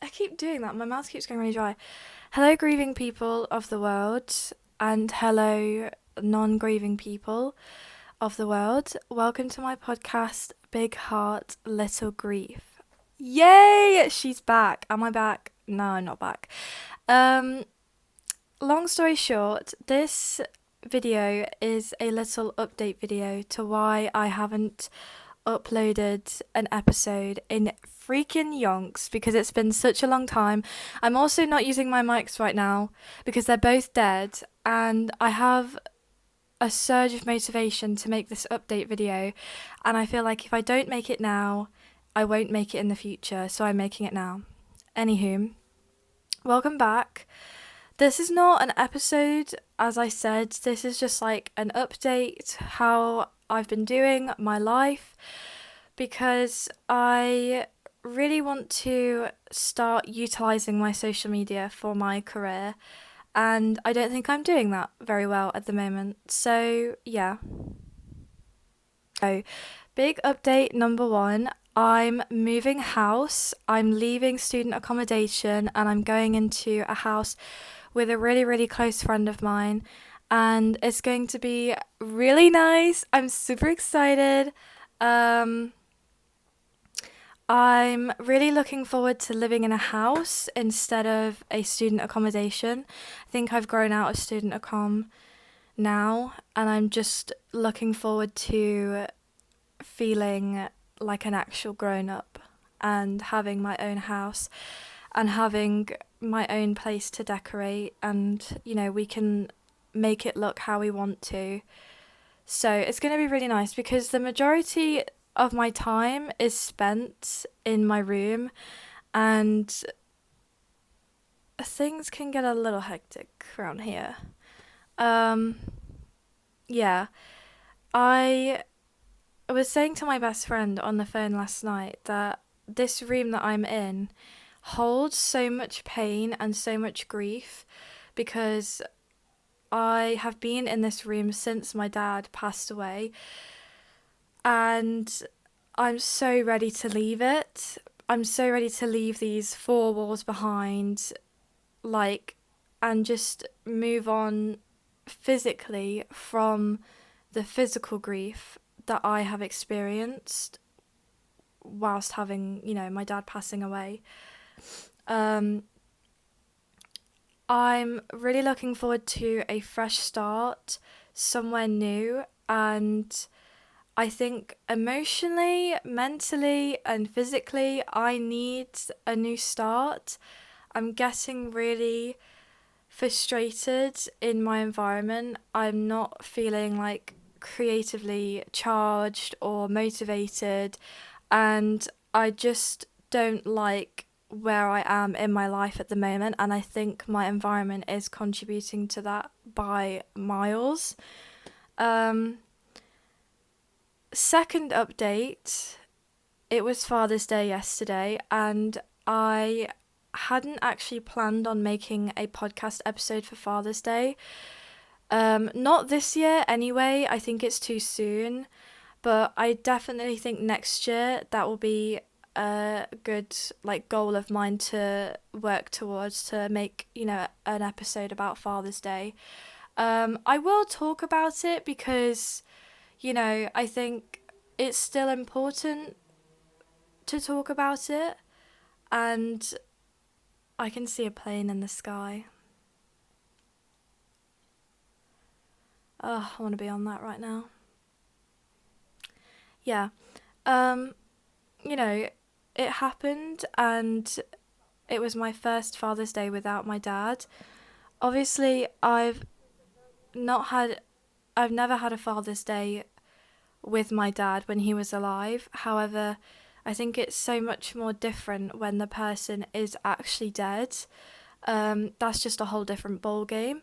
keep doing that. My mouth keeps going really dry. Hello, grieving people of the world, and hello, non grieving people of the world. Welcome to my podcast, Big Heart, Little Grief. Yay! She's back. Am I back? No, I'm not back. Um, Long story short, this video is a little update video to why I haven't uploaded an episode in freaking yonks because it's been such a long time. I'm also not using my mics right now because they're both dead, and I have a surge of motivation to make this update video, and I feel like if I don't make it now, I won't make it in the future, so I'm making it now. Anywho, welcome back. This is not an episode, as I said, this is just like an update, how I've been doing, my life, because I really want to start utilising my social media for my career, and I don't think I'm doing that very well at the moment. So, yeah. So, big update number one. I'm moving house. I'm leaving student accommodation and I'm going into a house with a really, really close friend of mine. And it's going to be really nice. I'm super excited. Um, I'm really looking forward to living in a house instead of a student accommodation. I think I've grown out of student accom now, and I'm just looking forward to feeling like an actual grown up and having my own house and having my own place to decorate, and we can make it look how we want to. So it's going to be really nice because the majority of my time is spent in my room, and things can get a little hectic around here. Yeah, I was saying to my best friend on the phone last night that this room that I'm in holds so much pain and so much grief because I have been in this room since my dad passed away, and I'm so ready to leave it. I'm so ready to leave these four walls behind, and just move on physically from the physical grief that I have experienced whilst having, my dad passing away. I'm really looking forward to a fresh start, somewhere new, and I think emotionally, mentally, and physically, I need a new start. I'm getting really frustrated in my environment. I'm not feeling like creatively charged or motivated, and I just don't like where I am in my life at the moment, and I think my environment is contributing to that by miles. Second update, it was Father's Day yesterday, and I hadn't actually planned on making a podcast episode for Father's Day. Not this year anyway, I think it's too soon, but I definitely think next year that will be a good goal of mine to work towards, to make, an episode about Father's Day. I will talk about it because, I think it's still important to talk about it, and I can see a plane in the sky. Oh, I want to be on that right now. Yeah. Um, it happened, and it was my first Father's Day without my dad. Obviously, I've never had a Father's Day with my dad when he was alive. However, I think it's so much more different when the person is actually dead. That's just a whole different ball game.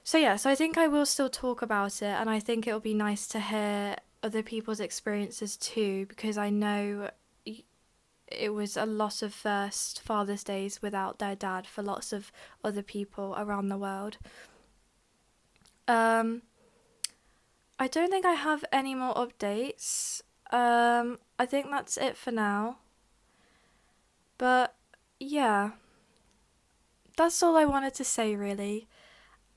So yeah, so I think I will still talk about it, and I think it'll be nice to hear other people's experiences too, because I know it was a lot of first Father's Days without their dad for lots of other people around the world. I don't think I have any more updates. I think that's it for now. But yeah, that's all I wanted to say, really.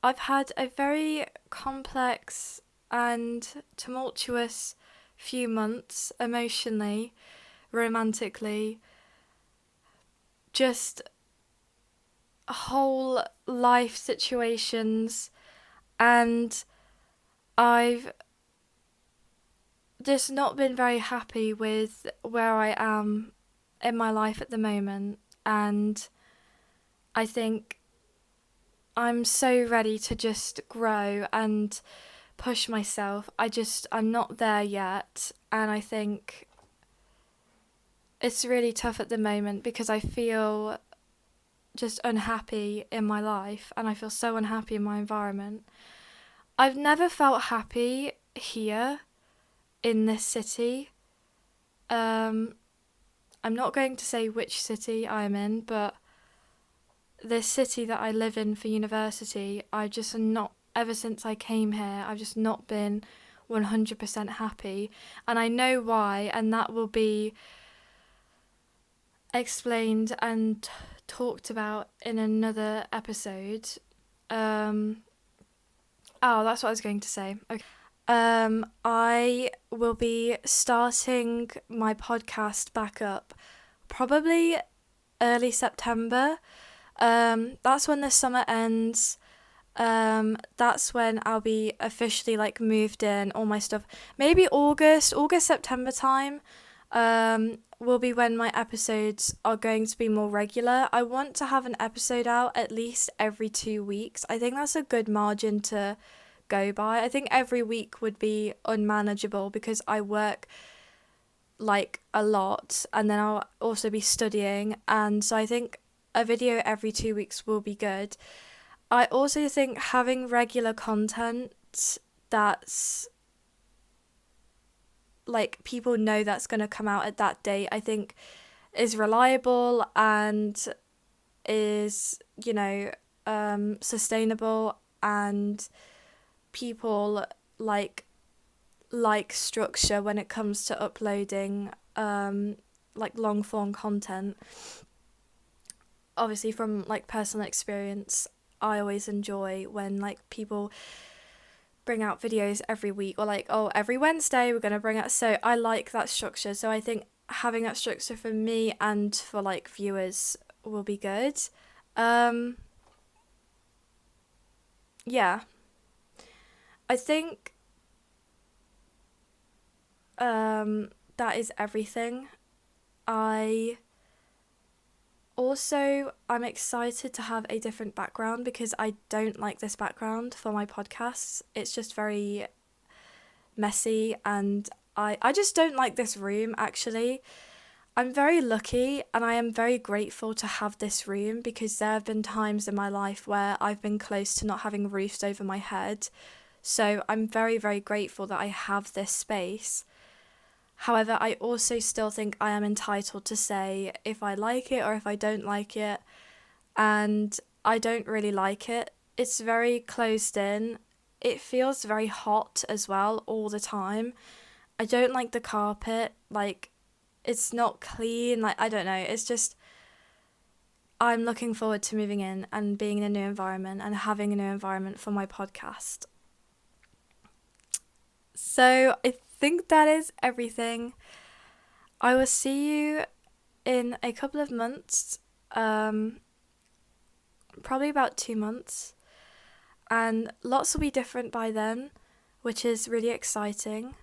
I've had a very complex and tumultuous few months emotionally, romantically, just whole life situations, and I've just not been very happy with where I am in my life at the moment, and I think I'm so ready to just grow and push myself. I'm not there yet, and I think it's really tough at the moment because I feel just unhappy in my life and I feel so unhappy in my environment. I've never felt happy here in this city. I'm not going to say which city I'm in, but this city that I live in for university, I just not, ever since I came here, I've just not been 100% happy. And I know why, and that will be explained and talked about in another episode. That's what I was going to say. Okay. I will be starting my podcast back up probably early September. That's when the summer ends. That's when I'll be officially like moved in, all my stuff. Maybe August, September time. Will be when my episodes are going to be more regular. I want to have an episode out at least every 2 weeks. I think that's a good margin to go by. I think every week would be unmanageable because I work like a lot and then I'll also be studying, and so I think a video every 2 weeks will be good. I also think having regular content that's like people know that's going to come out at that date, I think is reliable and is, sustainable, and people like structure when it comes to uploading like long form content. Obviously from like personal experience, I always enjoy when like people bring out videos every week, or like, oh, every Wednesday we're going to bring out, so I like that structure. So I think having that structure for me and for like viewers will be good. Yeah, I think that is everything. I'm excited to have a different background because I don't like this background for my podcasts. It's just very messy, and I just don't like this room, actually. I'm very lucky and I am very grateful to have this room because there have been times in my life where I've been close to not having roofs over my head. So I'm very, very grateful that I have this space. However, I also still think I am entitled to say if I like it or if I don't like it, and I don't really like it. It's very closed in. It feels very hot as well all the time. I don't like the carpet, like it's not clean, like I don't know, it's just I'm looking forward to moving in and being in a new environment and having a new environment for my podcast. So I think that is everything. I will see you in a couple of months, probably about 2 months, and lots will be different by then, which is really exciting.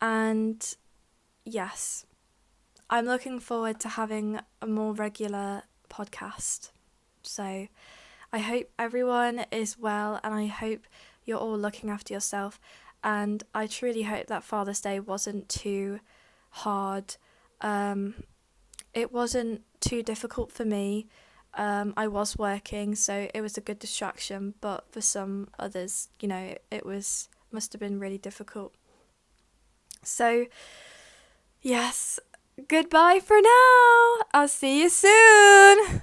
And yes, I'm looking forward to having a more regular podcast. So I hope everyone is well, and I hope you're all looking after yourself. And I truly hope that Father's Day wasn't too hard. It wasn't too difficult for me. I was working, so it was a good distraction. But for some others, it must have been really difficult. So, yes, goodbye for now. I'll see you soon.